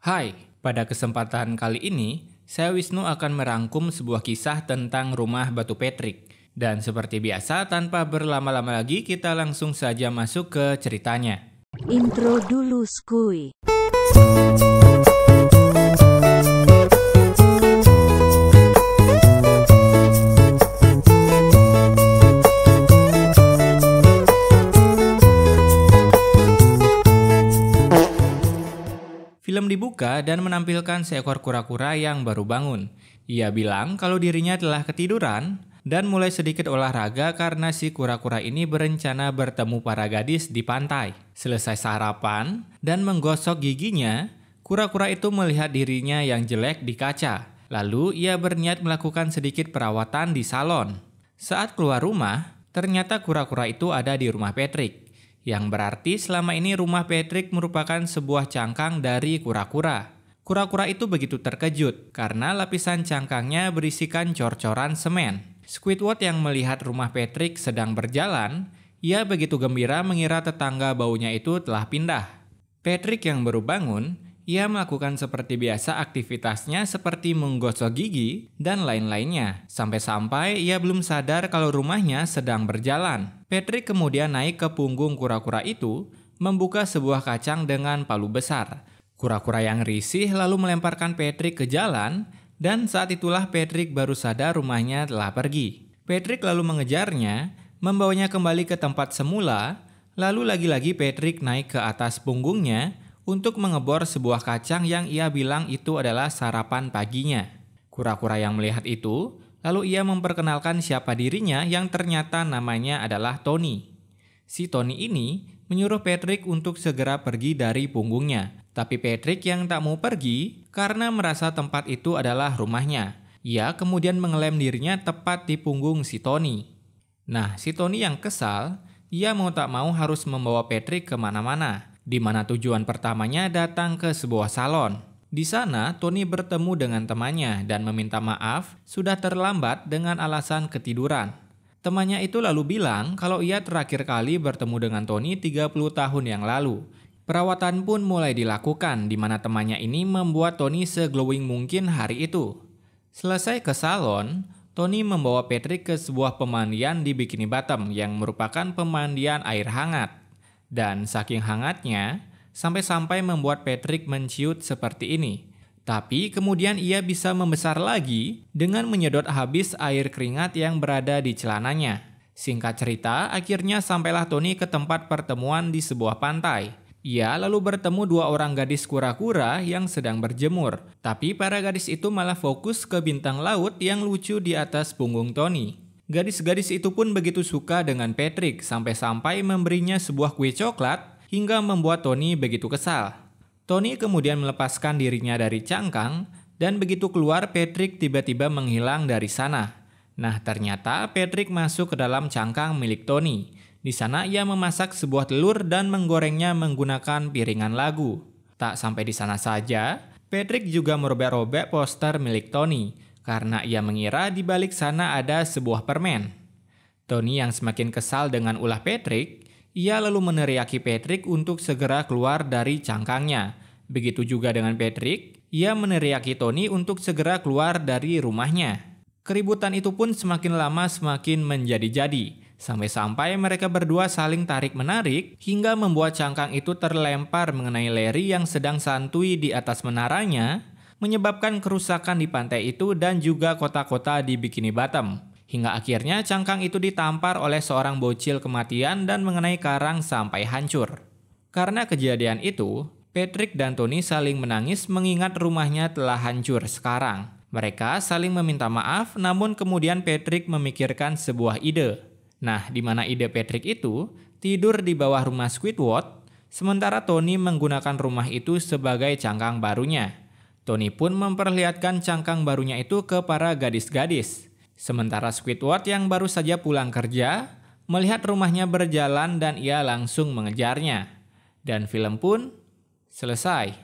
Hai, pada kesempatan kali ini, saya Wisnu akan merangkum sebuah kisah tentang rumah batu Petrik. Dan seperti biasa, tanpa berlama-lama lagi, kita langsung saja masuk ke ceritanya. Intro dulu skuy. Film dibuka dan menampilkan seekor kura-kura yang baru bangun. Ia bilang kalau dirinya telah ketiduran dan mulai sedikit olahraga karena si kura-kura ini berencana bertemu para gadis di pantai. Selesai sarapan dan menggosok giginya, kura-kura itu melihat dirinya yang jelek di kaca. Lalu ia berniat melakukan sedikit perawatan di salon. Saat keluar rumah, ternyata kura-kura itu ada di rumah Patrick. Yang berarti selama ini rumah Patrick merupakan sebuah cangkang dari kura-kura. Kura-kura itu begitu terkejut karena lapisan cangkangnya berisikan cor-coran semen. Squidward yang melihat rumah Patrick sedang berjalan, ia begitu gembira mengira tetangga baunya itu telah pindah. Patrick yang baru bangun, ia melakukan seperti biasa aktivitasnya seperti menggosok gigi dan lain-lainnya. Sampai-sampai ia belum sadar kalau rumahnya sedang berjalan. Patrick kemudian naik ke punggung kura-kura itu, membuka sebuah kacang dengan palu besar. Kura-kura yang risih lalu melemparkan Patrick ke jalan, dan saat itulah Patrick baru sadar rumahnya telah pergi. Patrick lalu mengejarnya, membawanya kembali ke tempat semula, lalu lagi-lagi Patrick naik ke atas punggungnya untuk mengebor sebuah kacang yang ia bilang itu adalah sarapan paginya. Kura-kura yang melihat itu, lalu ia memperkenalkan siapa dirinya yang ternyata namanya adalah Tony. Si Tony ini menyuruh Patrick untuk segera pergi dari punggungnya. Tapi Patrick yang tak mau pergi karena merasa tempat itu adalah rumahnya. Ia kemudian mengelem dirinya tepat di punggung si Tony. Nah, si Tony yang kesal, ia mau tak mau harus membawa Patrick kemana-mana. Di mana tujuan pertamanya datang ke sebuah salon. Di sana, Tony bertemu dengan temannya dan meminta maaf sudah terlambat dengan alasan ketiduran. Temannya itu lalu bilang kalau ia terakhir kali bertemu dengan Tony 30 tahun yang lalu. Perawatan pun mulai dilakukan di mana temannya ini membuat Tony se-glowing mungkin hari itu. Selesai ke salon, Tony membawa Patrick ke sebuah pemandian di Bikini Bottom yang merupakan pemandian air hangat. Dan saking hangatnya, sampai-sampai membuat Patrick menciut seperti ini. Tapi kemudian ia bisa membesar lagi dengan menyedot habis air keringat yang berada di celananya. Singkat cerita, akhirnya sampailah Tony ke tempat pertemuan di sebuah pantai. Ia lalu bertemu dua orang gadis kura-kura yang sedang berjemur. Tapi para gadis itu malah fokus ke bintang laut yang lucu di atas punggung Tony. Gadis-gadis itu pun begitu suka dengan Patrick sampai-sampai memberinya sebuah kue coklat hingga membuat Tony begitu kesal. Tony kemudian melepaskan dirinya dari cangkang dan begitu keluar Patrick tiba-tiba menghilang dari sana. Nah, ternyata Patrick masuk ke dalam cangkang milik Tony. Di sana ia memasak sebuah telur dan menggorengnya menggunakan piringan lagu. Tak sampai di sana saja, Patrick juga merobek-robek poster milik Tony. Karena ia mengira di balik sana ada sebuah permen. Tony yang semakin kesal dengan ulah Patrick, ia lalu meneriaki Patrick untuk segera keluar dari cangkangnya. Begitu juga dengan Patrick, ia meneriaki Tony untuk segera keluar dari rumahnya. Keributan itu pun semakin lama semakin menjadi-jadi. Sampai-sampai mereka berdua saling tarik-menarik hingga membuat cangkang itu terlempar mengenai Larry yang sedang santuy di atas menaranya, menyebabkan kerusakan di pantai itu dan juga kota-kota di Bikini Bottom. Hingga akhirnya cangkang itu ditampar oleh seorang bocil kematian dan mengenai karang sampai hancur. Karena kejadian itu, Patrick dan Tony saling menangis mengingat rumahnya telah hancur sekarang. Mereka saling meminta maaf, namun kemudian Patrick memikirkan sebuah ide. Nah, di mana ide Patrick itu tidur di bawah rumah Squidward, sementara Tony menggunakan rumah itu sebagai cangkang barunya. Tony pun memperlihatkan cangkang barunya itu ke para gadis-gadis. Sementara Squidward yang baru saja pulang kerja, melihat rumahnya berjalan dan ia langsung mengejarnya. Dan film pun selesai.